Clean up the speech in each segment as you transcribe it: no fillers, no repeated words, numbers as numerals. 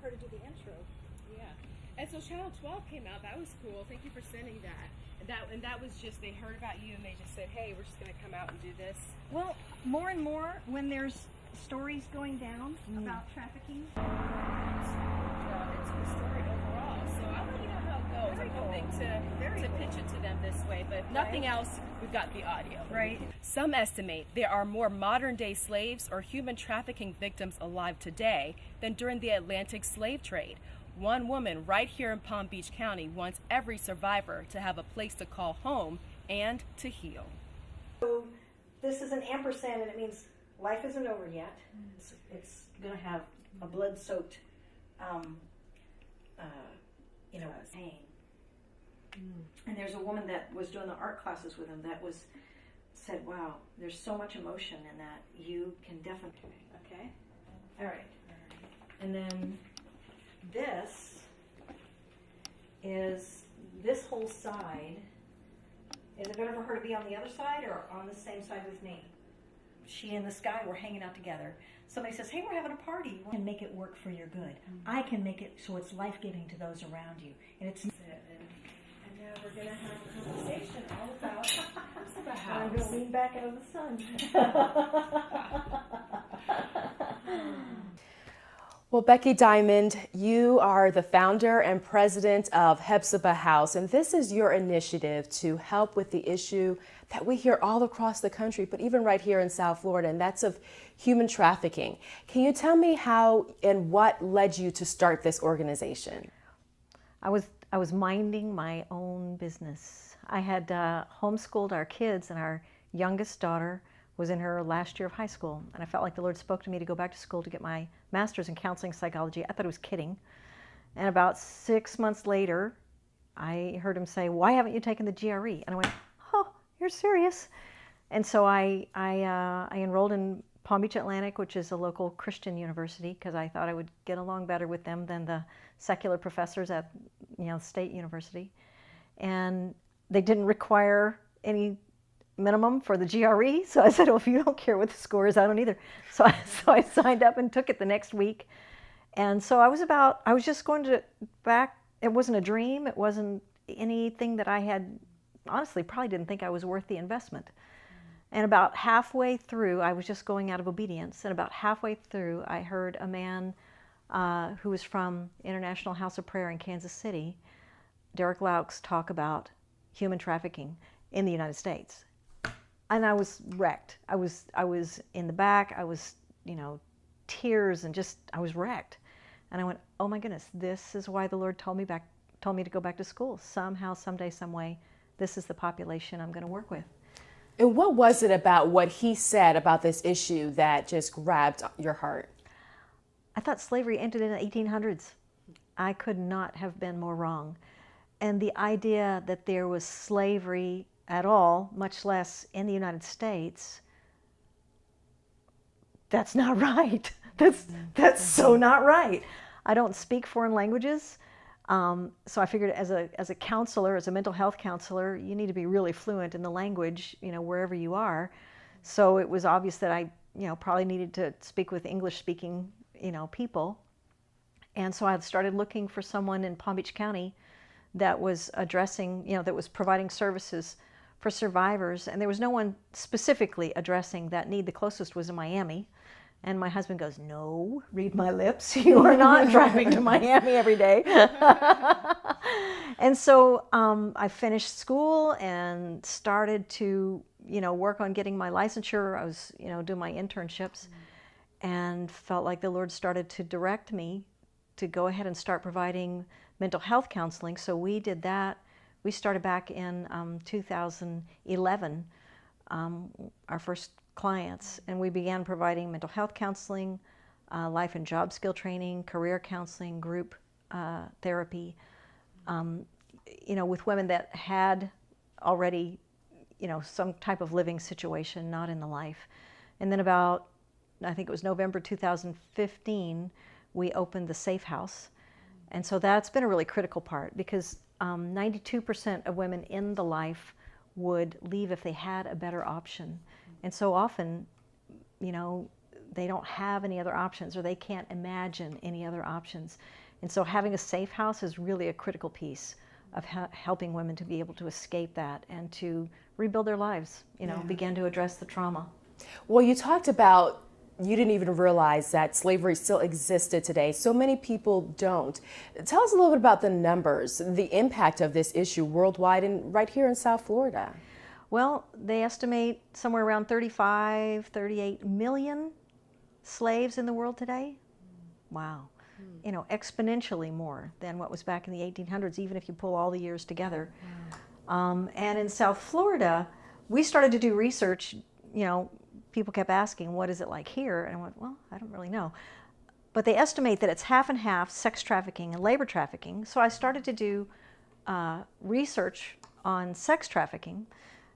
her to do the intro. Yeah. And so Channel 12 came out. That was cool. Thank you for sending that. And that was just, they heard about you and they just said, hey, we're just going to come out and do this. Well, more and more when there's stories going down about trafficking. It's a good story overall. So I'll let you know how it goes. I'm hoping to pitch it to them this way. But if nothing else, we've got the audio. Right. Some estimate there are more modern-day slaves or human trafficking victims alive today than during the Atlantic slave trade. One woman right here in Palm Beach County wants every survivor to have a place to call home and to heal. So this is an ampersand, and it means life isn't over yet. It's going to have a blood-soaked, pain. And there's a woman that was doing the art classes with him that said, wow, there's so much emotion in that. You can definitely, okay? All right. And then this whole side, is it better for her to be on the other side or on the same side with me? She and this guy were hanging out together. Somebody says, hey, we're having a party. You can make it work for your good. I can make it so it's life-giving to those around you. And it's... And now we're going to have a conversation all about the house. I'm going to lean back out of the sun. Well, Becky Diamond, you are the founder and president of Hephzibah House, and this is your initiative to help with the issue that we hear all across the country, but even right here in South Florida, and that's of human trafficking. Can you tell me how and what led you to start this organization? I was minding my own business. I had homeschooled our kids, and our youngest daughter was in her last year of high school, and I felt like the Lord spoke to me to go back to school to get my master's in counseling psychology. I thought he was kidding. And about 6 months later, I heard him say, why haven't you taken the GRE? And I went, oh, you're serious? And so I enrolled in Palm Beach Atlantic, which is a local Christian university, because I thought I would get along better with them than the secular professors at State University. And they didn't require any minimum for the GRE, so I said, well, if you don't care what the score is, I don't either. So I signed up and took it the next week. And so I was just going to back, it wasn't a dream, it wasn't anything that I had, honestly, probably didn't think I was worth the investment. And about halfway through, I was just going out of obedience, and about halfway through, I heard a man who was from International House of Prayer in Kansas City, Derek Laux, talk about human trafficking in the United States. And I was wrecked. I was in the back. I was, tears and I was wrecked. And I went, oh my goodness, this is why the Lord told me to go back to school. Somehow, someday, some way, this is the population I'm going to work with. And what was it about what he said about this issue that just grabbed your heart? I thought slavery ended in the 1800s. I could not have been more wrong. And the idea that there was slavery at all, much less in the United States, that's not right. That's so not right. I don't speak foreign languages, so I figured as a counselor, as a mental health counselor, you need to be really fluent in the language, wherever you are. So it was obvious that I, probably needed to speak with English-speaking, people. And so I started looking for someone in Palm Beach County that was addressing, that was providing services for survivors, and there was no one specifically addressing that need. The closest was in Miami, and my husband goes, no, read my lips, you are not driving to Miami every day. And so I finished school and started to, work on getting my licensure. I was, doing my internships, and felt like the Lord started to direct me to go ahead and start providing mental health counseling. So we did that. We started back in 2011, our first clients, and we began providing mental health counseling, life and job skill training, career counseling, group therapy, with women that had already, some type of living situation, not in the life. And then about, I think it was November 2015, we opened the Safe House. And so that's been a really critical part, because 92% of women in the life would leave if they had a better option. And so often, they don't have any other options, or they can't imagine any other options. And so having a safe house is really a critical piece of helping women to be able to escape that and to rebuild their lives, begin to address the trauma. Well, you talked about you didn't even realize that slavery still existed today. So many people don't. Tell us a little bit about the numbers, the impact of this issue worldwide and right here in South Florida. Well, they estimate somewhere around 35, 38 million slaves in the world today. Wow. Exponentially more than what was back in the 1800s, even if you pull all the years together. And in South Florida, we started to do research. People kept asking, what is it like here? And I went, well, I don't really know. But they estimate that it's half and half sex trafficking and labor trafficking. So I started to do research on sex trafficking.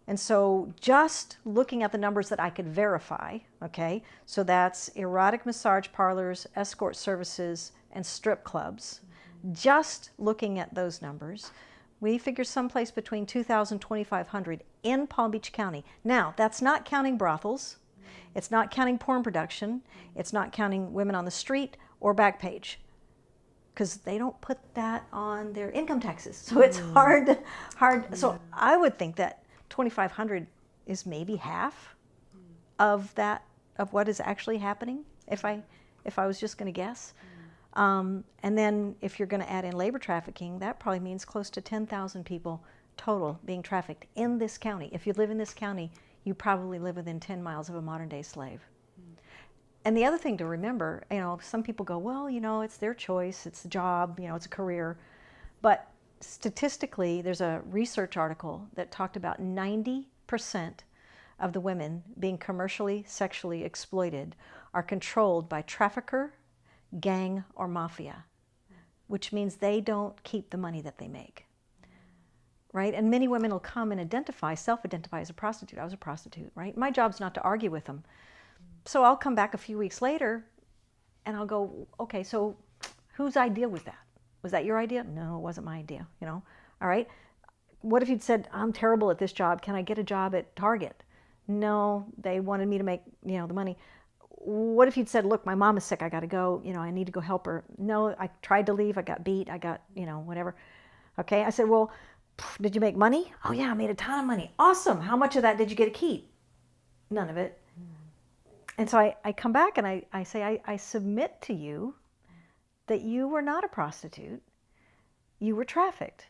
And so just looking at the numbers that I could verify, okay, so that's erotic massage parlors, escort services, and strip clubs. Just looking at those numbers, we figure someplace between 2,000 and 2,500 in Palm Beach County. Now, that's not counting brothels. It's not counting porn production. It's not counting women on the street or Backpage, because they don't put that on their income taxes. So it's hard. So I would think that 2,500 is maybe half of what is actually happening, if I was just going to guess. And then if you're going to add in labor trafficking, that probably means close to 10,000 people total being trafficked in this county. If you live in this county, you probably live within 10 miles of a modern-day slave. And the other thing to remember, some people go, well, it's their choice, it's a job, it's a career. But statistically, there's a research article that talked about 90% of the women being commercially sexually exploited are controlled by trafficker, gang, or mafia, which means they don't keep the money that they make. Right? And many women will come and self-identify as a prostitute. I was a prostitute, right? My job's not to argue with them. So I'll come back a few weeks later and I'll go, okay, so whose idea was that? Was that your idea? No, it wasn't my idea, All right. What if you'd said, I'm terrible at this job. Can I get a job at Target? No, they wanted me to make, the money. What if you'd said, look, my mom is sick. I got to go, I need to go help her. No, I tried to leave. I got beat. I got, whatever. Okay. I said, well, did you make money? Oh yeah, I made a ton of money. Awesome. How much of that did you get to keep? None of it. And so I come back and I say, I submit to you that you were not a prostitute. You were trafficked.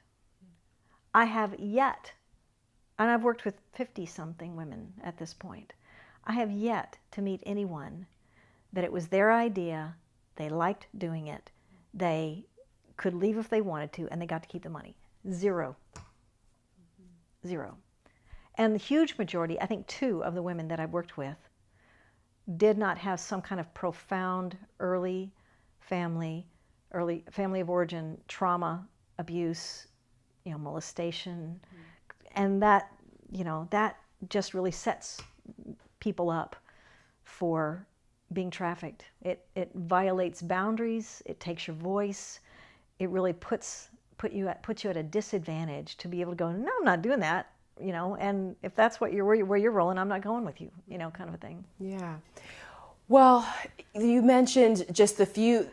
I have yet, and I've worked with 50-something women at this point, I have yet to meet anyone that it was their idea, they liked doing it, they could leave if they wanted to, and they got to keep the money. Zero. Zero. And the huge majority, I think 2 of the women that I've worked with, did not have some kind of profound early family of origin trauma, abuse, molestation. And that, that just really sets people up for being trafficked. It violates boundaries, it takes your voice, it really puts you at a disadvantage to be able to go, no, I'm not doing that, and if that's where you're rolling, I'm not going with you, kind of a thing. Yeah. Well, you mentioned in just the few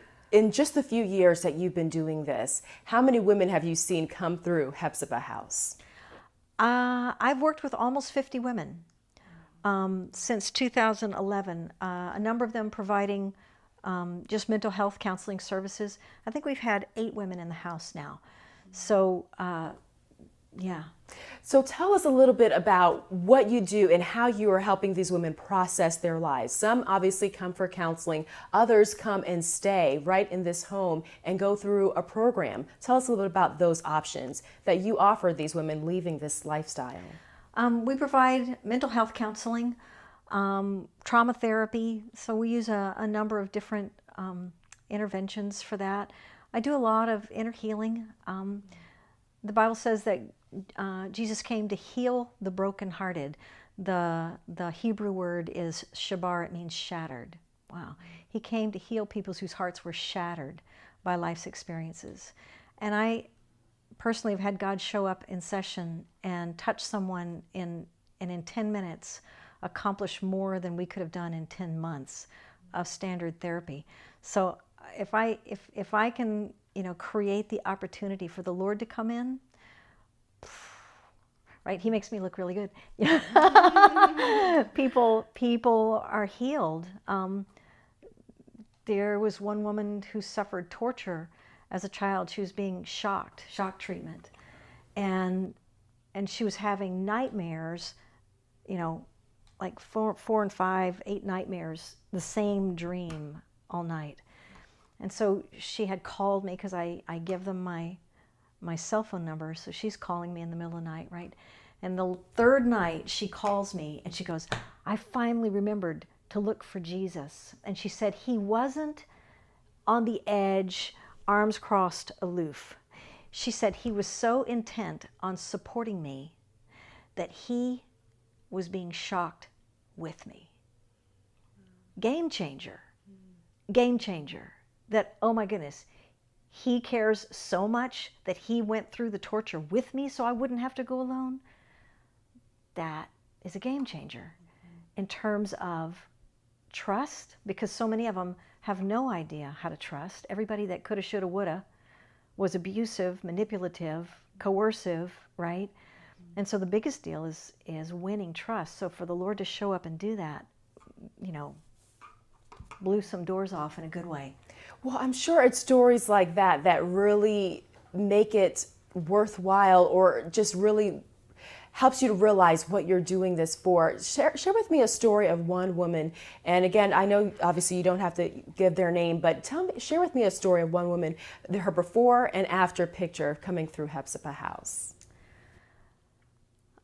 years that you've been doing this, how many women have you seen come through Hephzibah House? I've worked with almost 50 women since 2011, a number of them providing just mental health counseling services. I think we've had 8 women in the house now. So, yeah. So tell us a little bit about what you do and how you are helping these women process their lives. Some obviously come for counseling. Others come and stay right in this home and go through a program. Tell us a little bit about those options that you offer these women leaving this lifestyle. We provide mental health counseling, trauma therapy. So we use a number of different interventions for that. I do a lot of inner healing. The Bible says that Jesus came to heal the brokenhearted. The Hebrew word is shabar. It means shattered. Wow. He came to heal people whose hearts were shattered by life's experiences. And I personally have had God show up in session and touch someone and in 10 minutes accomplish more than we could have done in 10 months of standard therapy. So if I can, create the opportunity for the Lord to come in, right? He makes me look really good. People are healed. There was one woman who suffered torture as a child. She was being shock treatment, and she was having nightmares, like 4 and 5, 8 nightmares, the same dream all night. And so she had called me, because I give them my cell phone number, so she's calling me in the middle of the night, right? And the third night she calls me and she goes, I finally remembered to look for Jesus. And she said he wasn't on the edge, arms crossed, aloof. She said he was so intent on supporting me that he was being shocked with me. Game changer. Game changer. That, oh my goodness, he cares so much that he went through the torture with me so I wouldn't have to go alone. That is a game changer in terms of trust, because so many of them have no idea how to trust. Everybody that coulda, shoulda, woulda was abusive, manipulative, coercive, right? And so the biggest deal is winning trust. So for the Lord to show up and do that, blew some doors off in a good way. Well, I'm sure it's stories like that that really make it worthwhile, or just really helps you to realize what you're doing this for. Share with me a story of one woman. And again, I know obviously you don't have to give their name, but share with me a story of one woman, her before and after picture coming through Hephzibah House.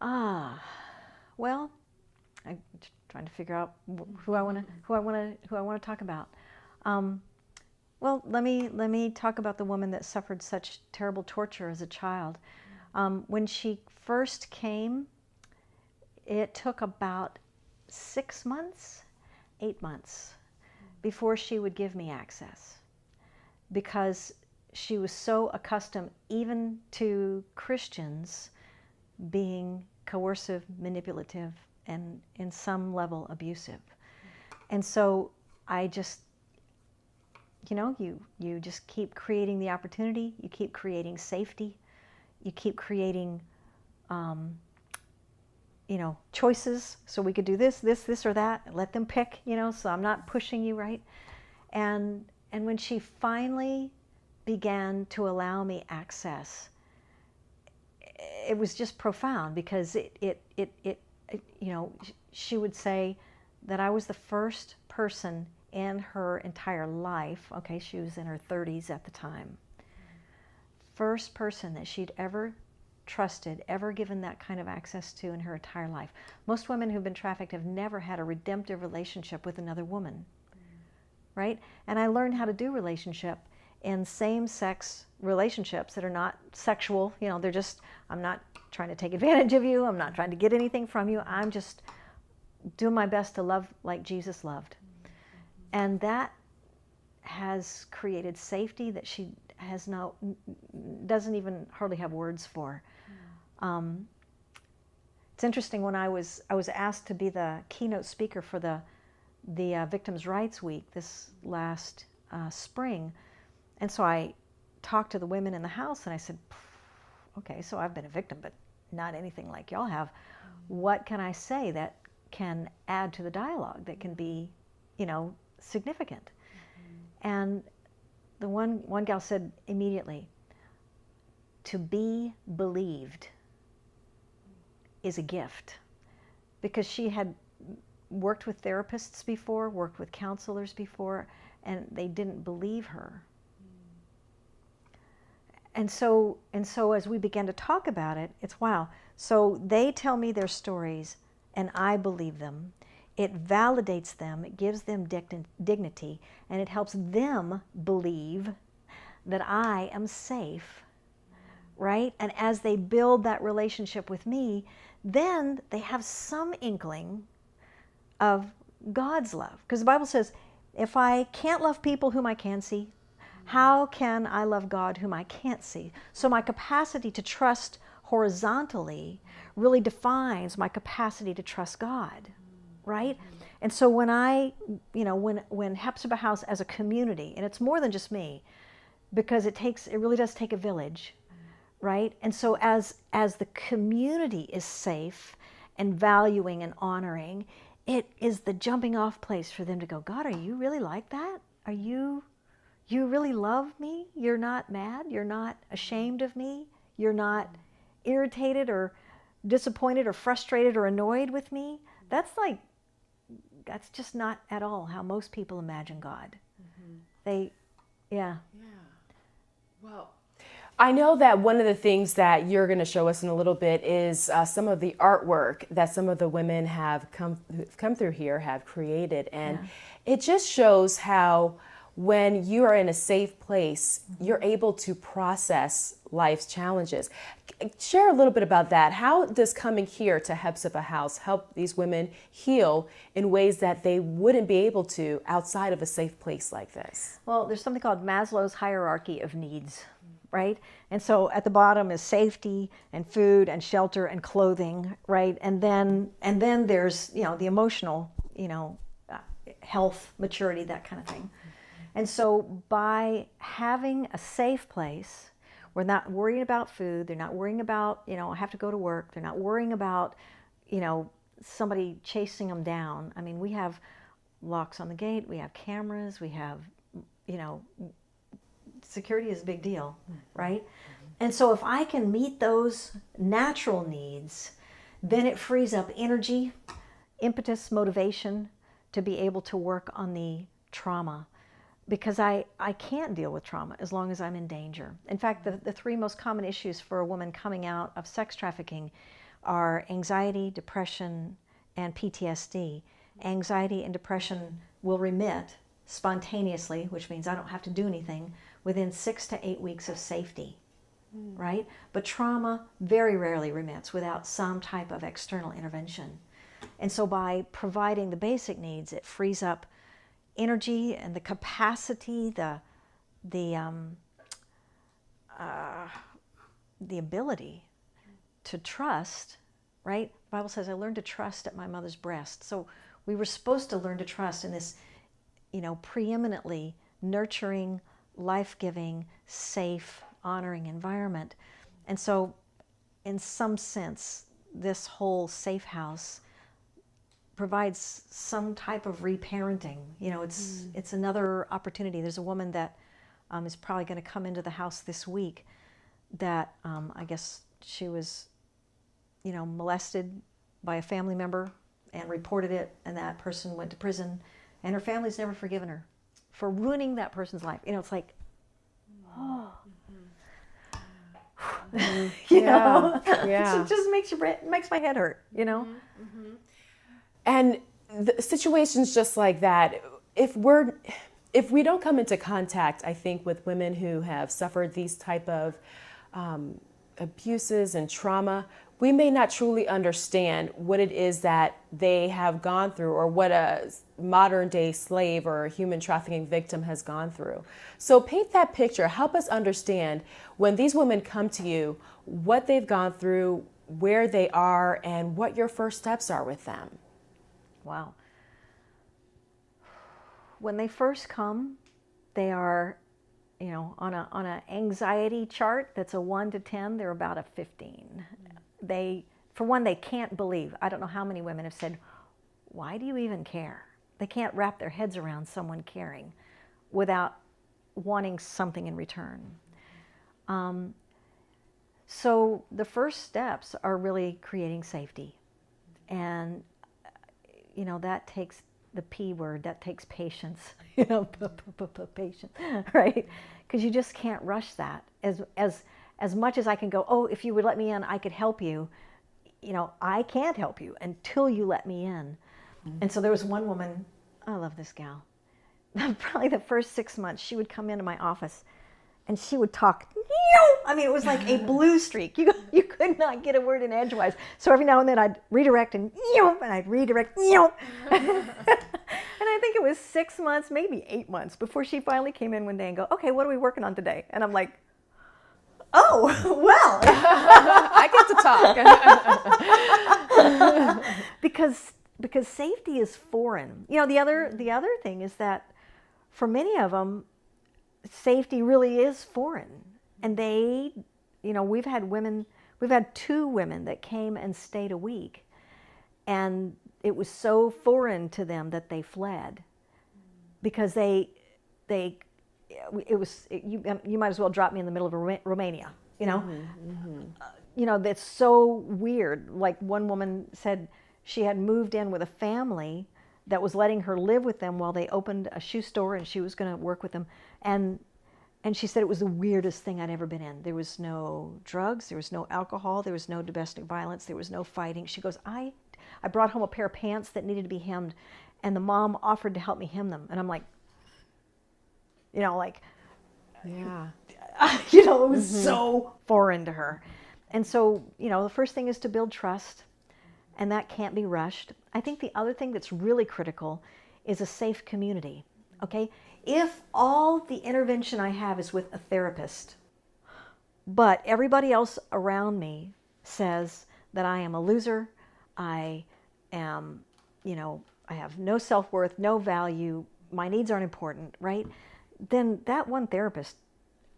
Well, I'm trying to figure out who I want to talk about. Well, let me talk about the woman that suffered such terrible torture as a child. When she first came, it took about 6 months, 8 months before she would give me access, because she was so accustomed even to Christians being coercive, manipulative, and in some level abusive. And so I just, you just keep creating the opportunity, you keep creating safety, you keep creating choices, so we could do this or that, let them pick, so I'm not pushing you, right? And when she finally began to allow me access, it was just profound, because she would say that I was the first person in her entire life, okay, she was in her 30s at the time, first person that she'd ever trusted, ever given that kind of access to in her entire life. Most women who've been trafficked have never had a redemptive relationship with another woman, right? And I learned how to do relationship in same-sex relationships that are not sexual. They're just, I'm not trying to take advantage of you, I'm not trying to get anything from you, I'm just doing my best to love like Jesus loved. And that has created safety that she doesn't even hardly have words for. It's interesting, when I was asked to be the keynote speaker for the Victims' Rights Week this last spring, and so I talked to the women in the house and I said, okay, so I've been a victim, but not anything like y'all have. What can I say that can add to the dialogue, that can be, significant? And the one gal said immediately, to be believed is a gift, because she had worked with therapists before, worked with counselors before, and they didn't believe her. And so as we began to talk about it, it's wow. So they tell me their stories and I believe them. It validates them, it gives them dignity, and it helps them believe that I am safe, right? And as they build that relationship with me, then they have some inkling of God's love. Because the Bible says, if I can't love people whom I can see, how can I love God whom I can't see? So my capacity to trust horizontally really defines my capacity to trust God, right? And so when when Hepzibah House as a community, and it's more than just me, because it really does take a village, right? And so as the community is safe and valuing and honoring, it is the jumping off place for them to go, God, are you really like that? You really love me? You're not mad? You're not ashamed of me? You're not irritated or disappointed or frustrated or annoyed with me? That's just not at all how most people imagine God. Yeah. Well, I know that one of the things that you're going to show us in a little bit is some of the artwork that some of the women have come through here have created. And it just shows how when you are in a safe place, you're able to process life's challenges. Share a little bit about that. How does coming here to Hepzibah House help these women heal in ways that they wouldn't be able to outside of a safe place like this? Well, there's something called Maslow's hierarchy of needs, right? And so at the bottom is safety and food and shelter and clothing, right? And then there's, the emotional, health, maturity, that kind of thing. And so by having a safe place, we're not worrying about food, they're not worrying about, I have to go to work, they're not worrying about, somebody chasing them down. I mean, we have locks on the gate, we have cameras, we have, security is a big deal, right? And so if I can meet those natural needs, then it frees up energy, impetus, motivation to be able to work on the trauma. Because I can't deal with trauma as long as I'm in danger. In fact, the three most common issues for a woman coming out of sex trafficking are anxiety, depression, and PTSD. Anxiety and depression will remit spontaneously, which means I don't have to do anything, within 6 to 8 weeks of safety, right? But trauma very rarely remits without some type of external intervention. And so by providing the basic needs, it frees up energy and the capacity, the ability to trust, right? The Bible says, I learned to trust at my mother's breast. So we were supposed to learn to trust in this, preeminently nurturing, life-giving, safe, honoring environment. And so in some sense, this whole safe house provides some type of reparenting. It's another opportunity. There's a woman that is probably going to come into the house this week that I guess she was, molested by a family member and reported it, and that person went to prison, and her family's never forgiven her for ruining that person's life. It's like, oh. It just makes my head hurt, And the situations just like that, if we don't come into contact, I think, with women who have suffered these type of abuses and trauma, we may not truly understand what it is that they have gone through or what a modern day slave or a human trafficking victim has gone through. So paint that picture. Help us understand when these women come to you, what they've gone through, where they are, and what your first steps are with them. Wow. When they first come, they are, on an anxiety chart that's a 1 to 10, they're about a 15. For one, they can't believe. I don't know how many women have said, why do you even care? They can't wrap their heads around someone caring without wanting something in return. So the first steps are really creating safety. And that takes the P word, that takes patience, patience, right? Because you just can't rush that. As much as I can go, oh, if you would let me in, I could help you. I can't help you until you let me in. Mm-hmm. And so there was one woman, I love this gal. Probably the first 6 months, she would come into my office and she would talk. I mean, it was like a blue streak. You could not get a word in edgewise. So every now and then I'd redirect and I'd redirect. And I think it was 6 months, maybe 8 months before she finally came in one day and go, okay, what are we working on today? And I'm like, oh, well. I get to talk. because safety is foreign. You know, the other thing is that for many of them, safety really is foreign. And they, you know, we've had 2 women that came and stayed a week, and it was so foreign to them that they fled, because you might as well drop me in the middle of Romania, you know. You know, that's so weird. Like, one woman said she had moved in with a family that was letting her live with them while they opened a shoe store, and she was going to work with them. And she said it was the weirdest thing I'd ever been in. There was no drugs, there was no alcohol, there was no domestic violence, there was no fighting. She goes, I brought home a pair of pants that needed to be hemmed, and the mom offered to help me hem them. And I'm like, you know, like, Yeah. you know, it was so foreign to her. And so, you know, the first thing is to build trust, and that can't be rushed. I think the other thing that's really critical is a safe community, okay? If all the intervention I have is with a therapist, but everybody else around me says that I am a loser, I am, you know, I have no self-worth, no value, my needs aren't important, right? Then that one therapist,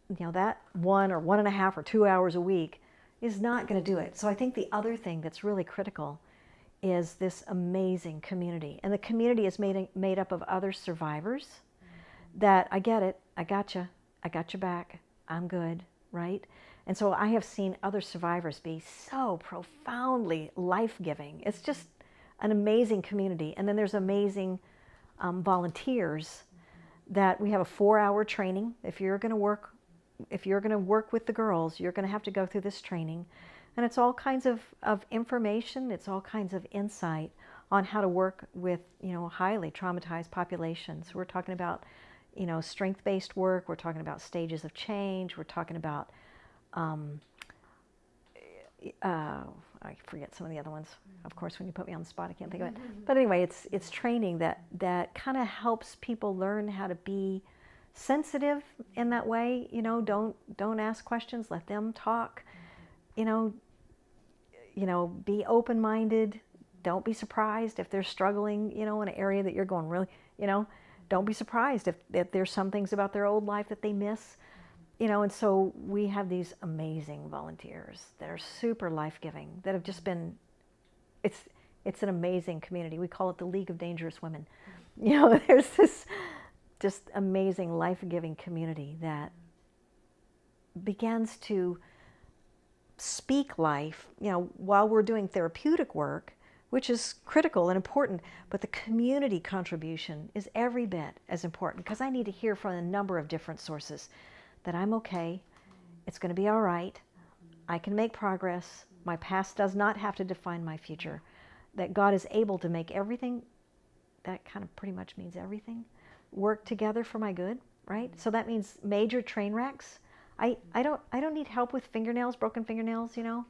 you know, that 1 or 1.5 or 2 hours a week is not going to do it. So I think the other thing that's really critical is this amazing community. And the community is made up of other survivors that, I get it, I got you, I got your back, I'm good, right? And so I have seen other survivors be so profoundly life-giving. It's just an amazing community. And then there's amazing volunteers that we have a 4-hour training. If you're going to work with the girls, you're going to have to go through this training. And it's all kinds of information, it's all kinds of insight on how to work with, you know, highly traumatized populations. We're talking about, you know, strength-based work, we're talking about stages of change, we're talking about, I forget some of the other ones. Of course, when you put me on the spot, I can't think of it. But anyway, it's training that kind of helps people learn how to be sensitive in that way. You know, don't ask questions, let them talk. You know, be open-minded. Don't be surprised if they're struggling, you know, in an area that you're going, really, you know, don't be surprised if there's some things about their old life that they miss, you know. And so we have these amazing volunteers that are super life-giving, that have just been, it's an amazing community. We call it the League of Dangerous Women. You know, there's this just amazing life-giving community that begins to speak life, you know, while we're doing therapeutic work, which is critical and important, but the community contribution is every bit as important, because I need to hear from a number of different sources that I'm okay, it's going to be all right, I can make progress, my past does not have to define my future, that God is able to make everything, that kind of pretty much means everything, work together for my good, right? So that means major train wrecks. I don't need help with fingernails, broken fingernails, you know.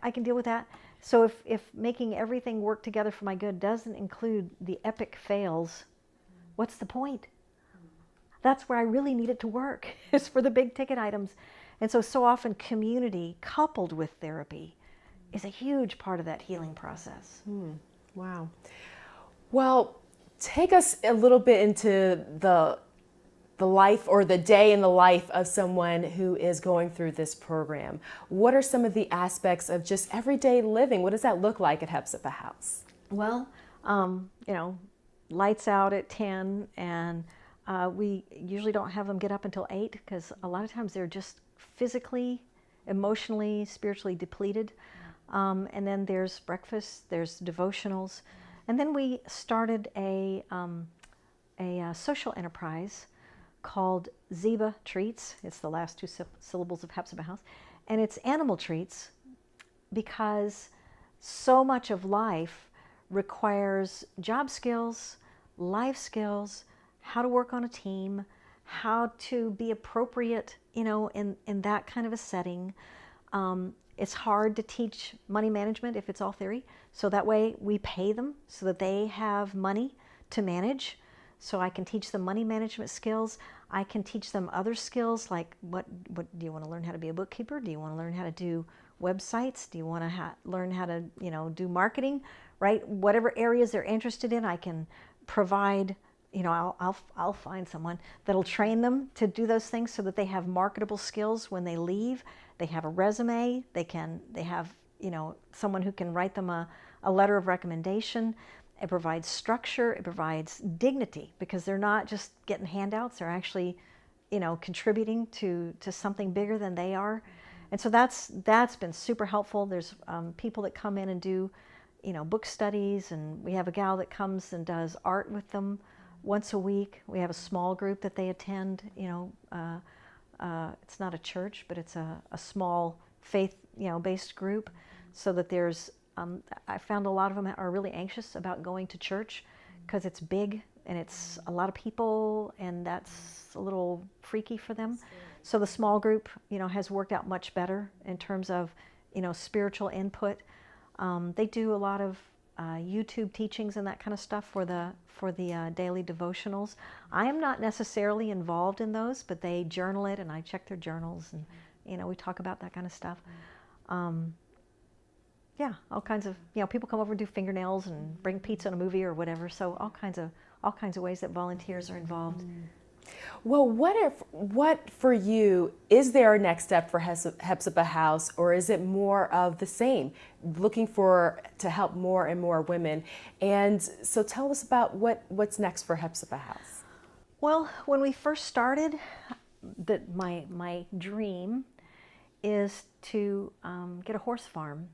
I can deal with that. So if making everything work together for my good doesn't include the epic fails, what's the point? That's where I really need it to work, is for the big ticket items. And so often community coupled with therapy is a huge part of that healing process. Wow. Well, take us a little bit into the life, or the day in the life of someone who is going through this program. What are some of the aspects of just everyday living? What does that look like at Hephzibah House? Well, you know, lights out at 10, and we usually don't have them get up until 8, because a lot of times they're just physically, emotionally, spiritually depleted. And then there's breakfast, there's devotionals, and then we started a social enterprise called Zeba Treats. It's the last 2 syllables of Hephzibah House. And it's animal treats, because so much of life requires job skills, life skills, how to work on a team, how to be appropriate, you know, in that kind of a setting. It's hard to teach money management if it's all theory. So that way we pay them so that they have money to manage. So I can teach them money management skills. I can teach them other skills, like what do you want to learn how to be a bookkeeper? Do you want to learn how to do websites? Do you want to learn how to, you know, do marketing? right? Whatever areas they're interested in, I can provide, I'll find someone that'll train them to do those things so that they have marketable skills when they leave. They have a resume, they have, someone who can write them a letter of recommendation. It provides structure, it provides dignity, because they're not just getting handouts, they're actually, contributing to something bigger than they are. And so that's been super helpful. There's people that come in and do, book studies, and we have a gal that comes and does art with them once a week. We have a small group that they attend. It's not a church, but it's a small faith, based group, so that there's. I found a lot of them are really anxious about going to church because it's big and it's a lot of people, and that's a little freaky for them. So the small group, has worked out much better in terms of, spiritual input. They do a lot of YouTube teachings and that kind of stuff for the daily devotionals. I am not necessarily involved in those, but they journal it, and I check their journals, and we talk about that kind of stuff. Yeah, all kinds of, people come over and do fingernails and bring pizza and a movie or whatever. So all kinds of ways that volunteers are involved. Well, what for you, is there a next step for Hephzibah House, or is it more of the same, looking to help more and more women? And so tell us about what's next for Hephzibah House. Well, when we first started, my dream is to get a horse farm.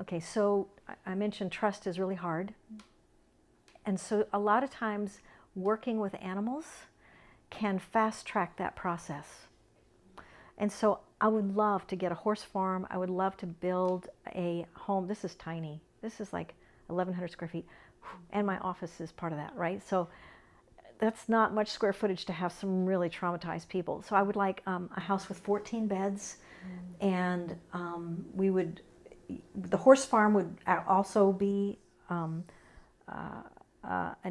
Okay, so I mentioned trust is really hard. And so a lot of times working with animals can fast track that process. And so I would love to get a horse farm. I would love to build a home. This is tiny. This is like 1,100 square feet. And my office is part of that, right? So that's not much square footage to have some really traumatized people. So I would like a house with 14 beds. And the horse farm would also be an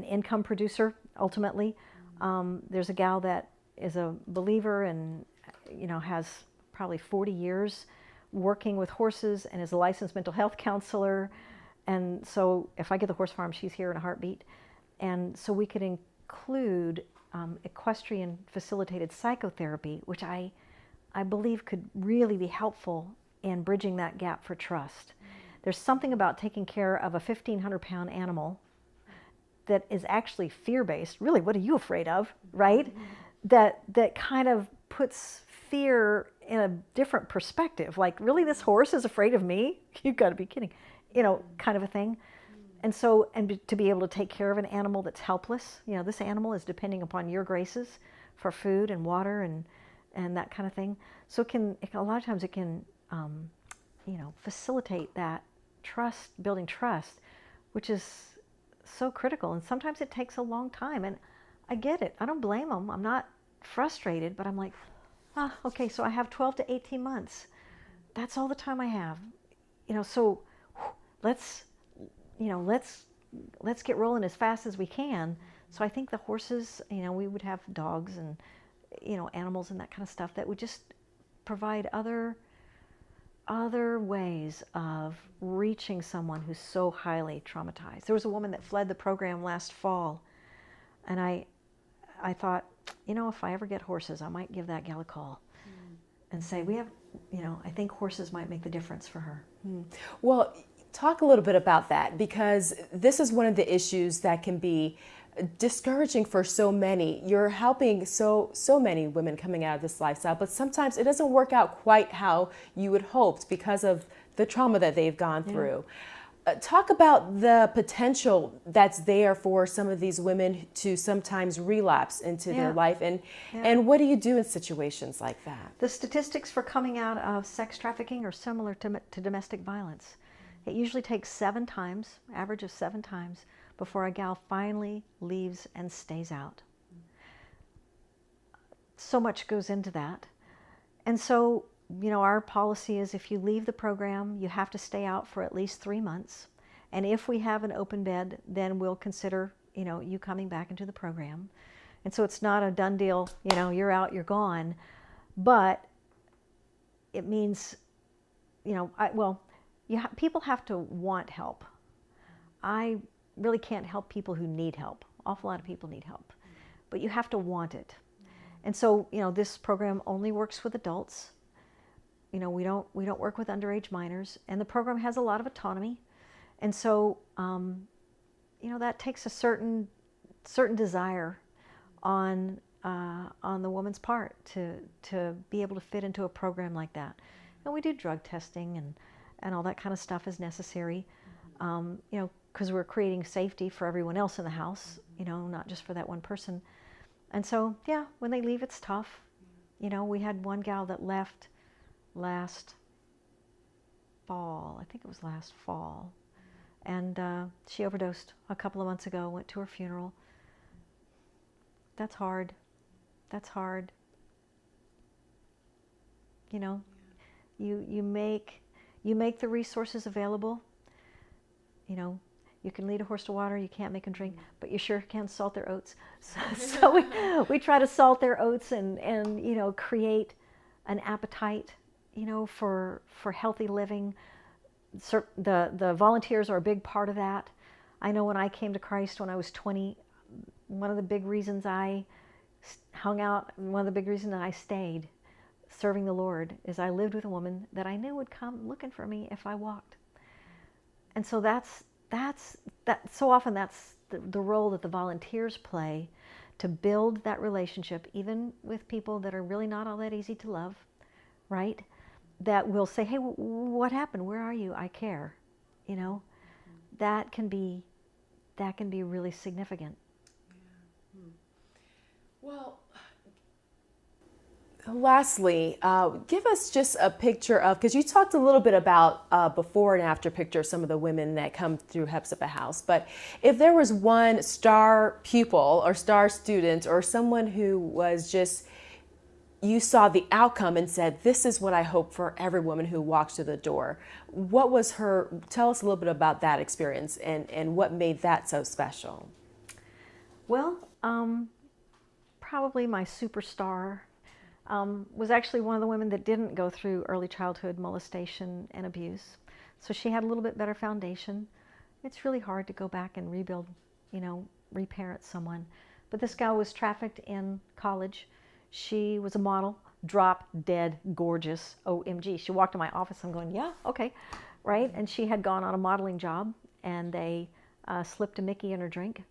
income producer, ultimately. There's a gal that is a believer and, has probably 40 years working with horses and is a licensed mental health counselor. And so if I get the horse farm, she's here in a heartbeat. And so we could include equestrian facilitated psychotherapy, which I believe could really be helpful in bridging that gap for trust. There's something about taking care of a 1,500-pound animal that is actually fear-based. Really, what are you afraid of, right? That kind of puts fear in a different perspective. Like, really, this horse is afraid of me? You've got to be kidding. Kind of a thing. And so, to be able to take care of an animal that's helpless, this animal is depending upon your graces for food and water and that kind of thing. So a lot of times it can, facilitate that trust, building trust, which is so critical. And sometimes it takes a long time. And I get it. I don't blame them. I'm not frustrated, but I'm like, okay, so I have 12 to 18 months. That's all the time I have. So let's get rolling as fast as we can. So I think the horses, we would have dogs and, animals and that kind of stuff that would just provide other ways of reaching someone who's so highly traumatized. There was a woman that fled the program last fall, and I thought, if I ever get horses, I might give that gal a call and say, we have, I think horses might make the difference for her. Well, talk a little bit about that, because this is one of the issues that can be discouraging for so many. You're helping so many women coming out of this lifestyle, but sometimes it doesn't work out quite how you had hoped because of the trauma that they've gone through. Talk about the potential that's there for some of these women to sometimes relapse into their life, and what do you do in situations like that? The statistics for coming out of sex trafficking are similar to domestic violence. It usually takes 7 times, average of 7 times, before a gal finally leaves and stays out. So much goes into that. And so, our policy is if you leave the program, you have to stay out for at least 3 months. And if we have an open bed, then we'll consider, you coming back into the program. And so it's not a done deal, you're out, you're gone. But it means, people have to want help. I really can't help people who need help. Awful lot of people need help, but you have to want it. And so, this program only works with adults. We don't work with underage minors, and the program has a lot of autonomy. And so, that takes a certain desire on the woman's part to be able to fit into a program like that. And we do drug testing and all that kind of stuff is necessary, because we're creating safety for everyone else in the house, not just for that one person. And so, yeah, when they leave, it's tough. We had one gal that left last fall. I think it was last fall. And she overdosed a couple of months ago, went to her funeral. That's hard. That's hard. You make the resources available. You can lead a horse to water, you can't make them drink, but you sure can salt their oats. So we try to salt their oats and create an appetite, for healthy living. The volunteers are a big part of that. I know when I came to Christ when I was 20, one of the big reasons I hung out, one of the big reasons that I stayed serving the Lord is I lived with a woman that I knew would come looking for me if I walked. And so that's so often that's the role that the volunteers play to build that relationship, even with people that are really not all that easy to love, right? That will say, hey, what happened? Where are you? I care. That can be really significant. Well, lastly, give us just a picture of, because you talked a little bit about before and after picture of some of the women that come through Hephzibah House, but if there was one star pupil or star student or someone who was just, you saw the outcome and said, this is what I hope for every woman who walks through the door. What was tell us a little bit about that experience and what made that so special? Well, probably my superstar was actually one of the women that didn't go through early childhood molestation and abuse. So she had a little bit better foundation. It's really hard to go back and rebuild, reparent someone. But this gal was trafficked in college. She was a model, drop dead gorgeous, OMG. She walked in my office, I'm going, yeah, okay, right? And she had gone on a modeling job, and they slipped a Mickey in her drink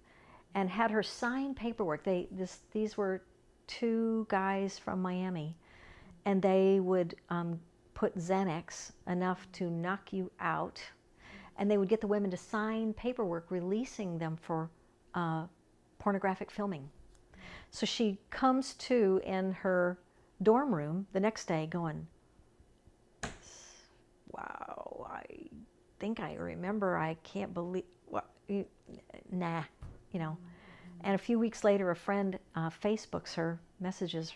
and had her sign paperwork. These were two guys from Miami, and they would put Xanax enough to knock you out, and they would get the women to sign paperwork releasing them for pornographic filming. So she comes to in her dorm room the next day going, wow, I think I remember, I can't believe, nah, And a few weeks later, a friend Facebooks her, messages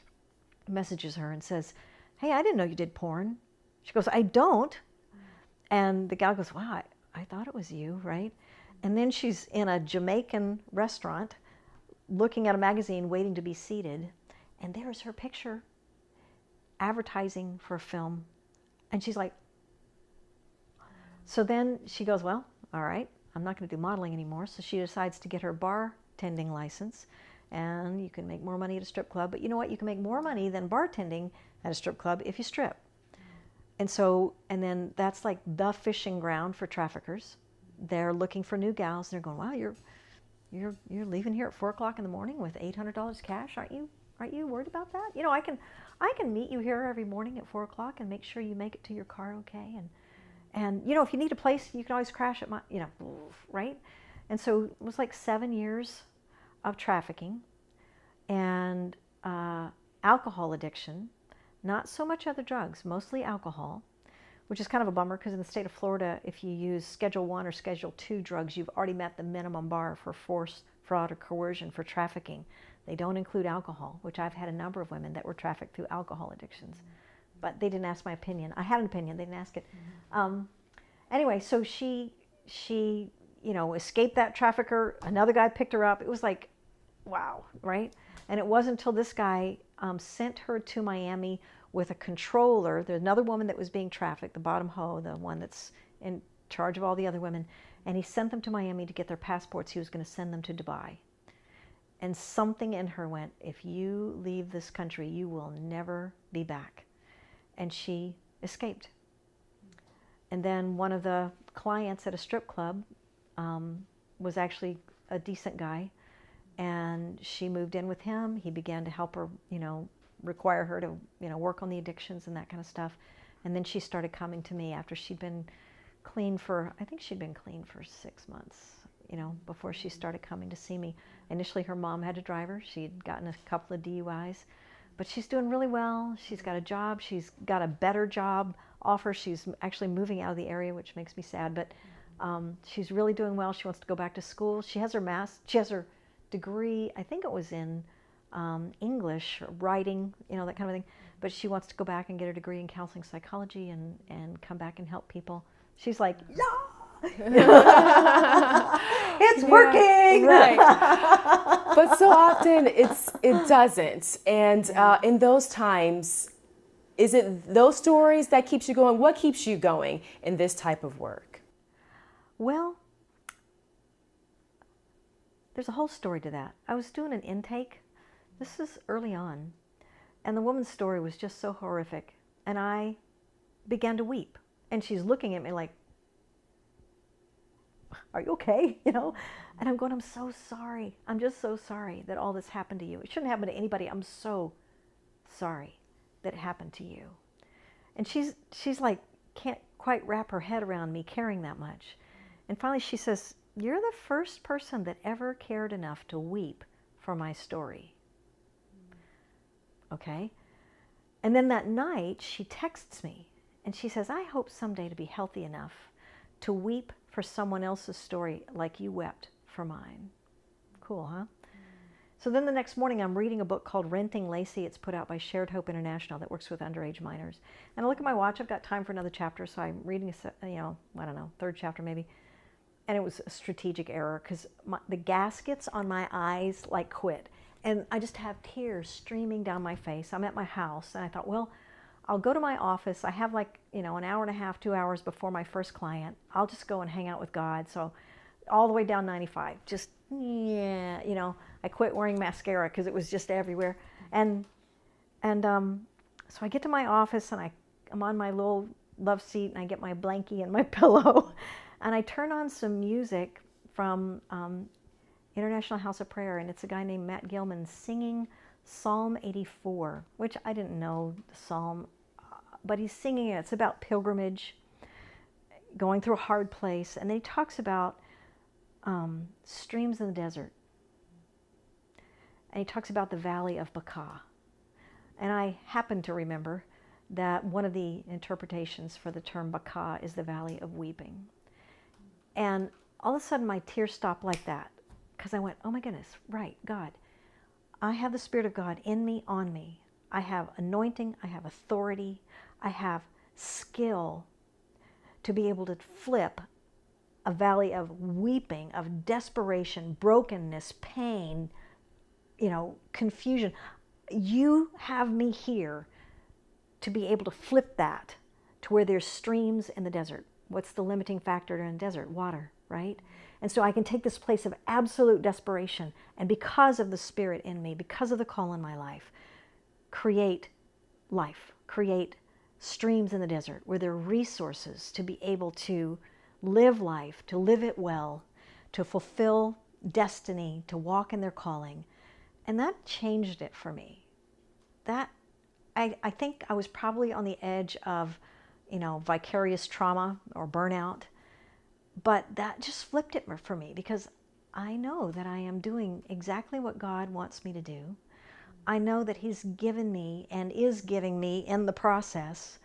her and says, hey, I didn't know you did porn. She goes, I don't. And the gal goes, wow, I thought it was you, right? And then she's in a Jamaican restaurant looking at a magazine, waiting to be seated, and there's her picture advertising for a film. And she's like, so then she goes, well, all right, I'm not going to do modeling anymore. So she decides to get her bartending license, and you can make more money at a strip club. But you know what? You can make more money than bartending at a strip club if you strip. And then that's like the fishing ground for traffickers. They're looking for new gals, and they're going, wow, you're leaving here at 4 o'clock in the morning with $800 cash. Aren't you worried about that? I can meet you here every morning at 4 o'clock and make sure you make it to your car okay. And if you need a place, you can always crash at my, right? And so it was like 7 years of trafficking and alcohol addiction, not so much other drugs, mostly alcohol, which is kind of a bummer because in the state of Florida, if you use Schedule 1 or Schedule 2 drugs, you've already met the minimum bar for force, fraud, or coercion for trafficking. They don't include alcohol, which I've had a number of women that were trafficked through alcohol addictions. But they didn't ask my opinion. I had an opinion, they didn't ask it. Anyway, so she escaped that trafficker. Another guy picked her up. It was like, wow, right? And it wasn't until this guy sent her to Miami with a controller. There's another woman that was being trafficked, the bottom hoe, the one that's in charge of all the other women. And he sent them to Miami to get their passports. He was going to send them to Dubai. And something in her went, if you leave this country, you will never be back. And she escaped. And then one of the clients at a strip club was actually a decent guy. And she moved in with him. He began to help her, require her to, work on the addictions and that kind of stuff. And then she started coming to me after she'd been clean for, I think she'd been clean for 6 months, before she started coming to see me. Initially, her mom had to drive her. She'd gotten a couple of DUIs. But she's doing really well. She's got a job. She's got a better job offer. She's actually moving out of the area, which makes me sad. But she's really doing well. She wants to go back to school. She has her degree, I think it was in English, or writing, that kind of thing. But she wants to go back and get her degree in counseling psychology and come back and help people. She's like, yeah, it's working. Right. But so often it doesn't. And in those times, is it those stories that keeps you going? What keeps you going in this type of work? Well, there's a whole story to that. I was doing an intake. This is early on. And the woman's story was just so horrific. And I began to weep. And she's looking at me like, are you okay? And I'm going, I'm so sorry. I'm just so sorry that all this happened to you. It shouldn't happen to anybody. I'm so sorry that it happened to you. And she's like, can't quite wrap her head around me caring that much. And finally she says, you're the first person that ever cared enough to weep for my story. Okay? And then that night she texts me and she says, I hope someday to be healthy enough to weep for someone else's story like you wept for mine. Cool, huh? So then the next morning I'm reading a book called Renting Lacey. It's put out by Shared Hope International that works with underage minors. And I look at my watch, I've got time for another chapter, so I'm reading, third chapter maybe. And it was a strategic error because the gaskets on my eyes quit. And I just have tears streaming down my face. I'm at my house and I thought, well, I'll go to my office. I have an hour and a half, 2 hours before my first client. I'll just go and hang out with God. So all the way down 95, I quit wearing mascara because it was just everywhere. And so I get to my office and I'm on my little love seat and I get my blankie and my pillow and I turn on some music from International House of Prayer, and it's a guy named Matt Gilman singing Psalm 84, which I didn't know the psalm, but he's singing it. It's about pilgrimage, going through a hard place, and then he talks about streams in the desert, and he talks about the valley of Baca. And I happen to remember that one of the interpretations for the term Baca is the valley of weeping. And all of a sudden my tears stopped like that, because I went, oh my goodness, right, God. I have the Spirit of God in me, on me. I have anointing, I have authority, I have skill to be able to flip a valley of weeping, of desperation, brokenness, pain, confusion. You have me here to be able to flip that to where there's streams in the desert. What's the limiting factor in a desert? Water, right? And so I can take this place of absolute desperation, and because of the Spirit in me, because of the call in my life, create life, create streams in the desert where there are resources to be able to live life, to live it well, to fulfill destiny, to walk in their calling. And that changed it for me. That, I think I was probably on the edge of, vicarious trauma or burnout. But that just flipped it for me, because I know that I am doing exactly what God wants me to do. I know that He's given me and is giving me in the process,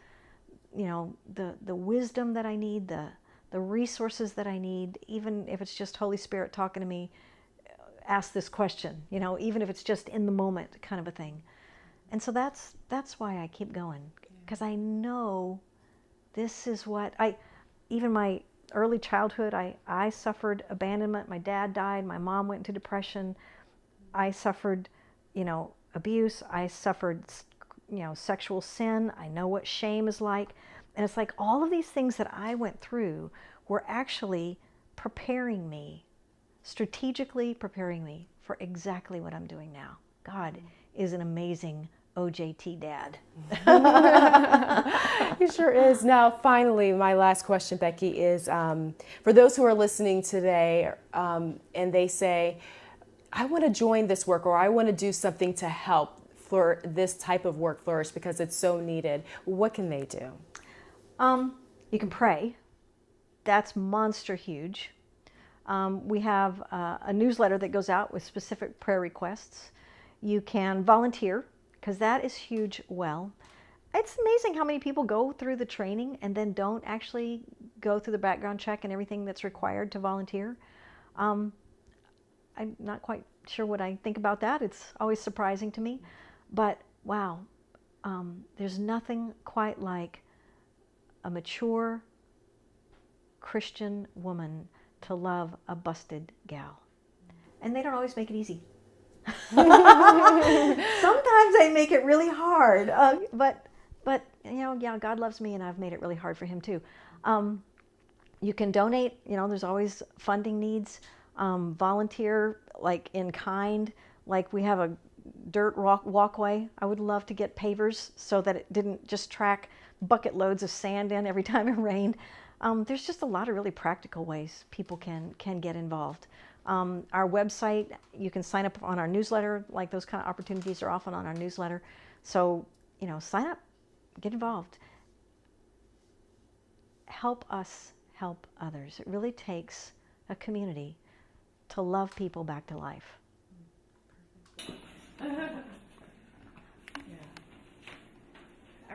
the wisdom that I need, the resources that I need, even if it's just Holy Spirit talking to me, ask this question, even if it's just in the moment kind of a thing. And so that's why I keep going, because I know this is what even my early childhood, I suffered abandonment. My dad died. My mom went into depression. I suffered, abuse. I suffered, sexual sin. I know what shame is like. And it's like all of these things that I went through were actually preparing me, strategically preparing me for exactly what I'm doing now. God is an amazing OJT dad. He sure is. Now, finally, my last question, Becky, is for those who are listening today and they say, I want to join this work, or I want to do something to help for this type of work flourish because it's so needed. What can they do? You can pray. That's monster huge. We have a newsletter that goes out with specific prayer requests. You can volunteer, because that is huge. Well, it's amazing how many people go through the training and then don't actually go through the background check and everything that's required to volunteer. I'm not quite sure what I think about that. It's always surprising to me. But wow, there's nothing quite like a mature Christian woman to love a busted gal. And they don't always make it easy. Sometimes they make it really hard. But you know, yeah, God loves me, and I've made it really hard for him too. You can donate. You know, there's always funding needs. Volunteer, like in kind. Like we have a dirt walkway. I would love to get pavers so that it didn't just track bucket loads of sand in every time it rained. There's just a lot of really practical ways people can get involved. Our website, you can sign up on our newsletter. Like those kind of opportunities are often on our newsletter. So, you know, sign up, get involved. Help us help others. It really takes a community to love people back to life. All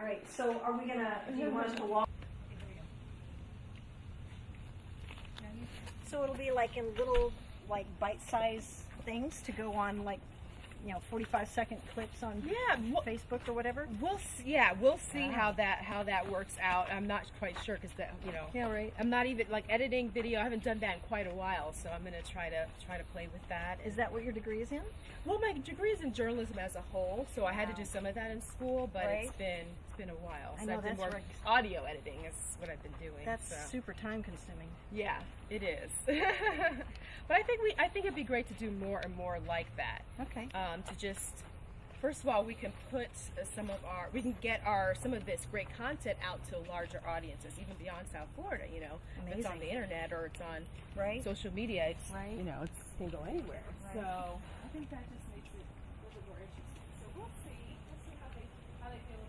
right, so are we gonna, do you want us to walk? So it'll be like in little, like bite-sized things to go on, like, you know, 45-second clips on Facebook or whatever. We'll see how that works out. I'm not quite sure because Yeah, right. I'm not even like editing video. I haven't done that in quite a while, so I'm gonna try to play with that. Is that what your degree is in? Well, my degree is in journalism as a whole, so I had to do some of that in school, but Right. it's been a while. I So know, I've been that's more right. audio editing is what I've been doing. That's so. super time consuming. Yeah, it is. But I think it'd be great to do more and more like that. Okay. To just, first of all, we can put some of this great content out to larger audiences, even beyond South Florida. You know, if it's on the internet or it's on social media. It's you know, it can go anywhere. Right. So I think that just makes it a little bit more interesting. So we'll see how they feel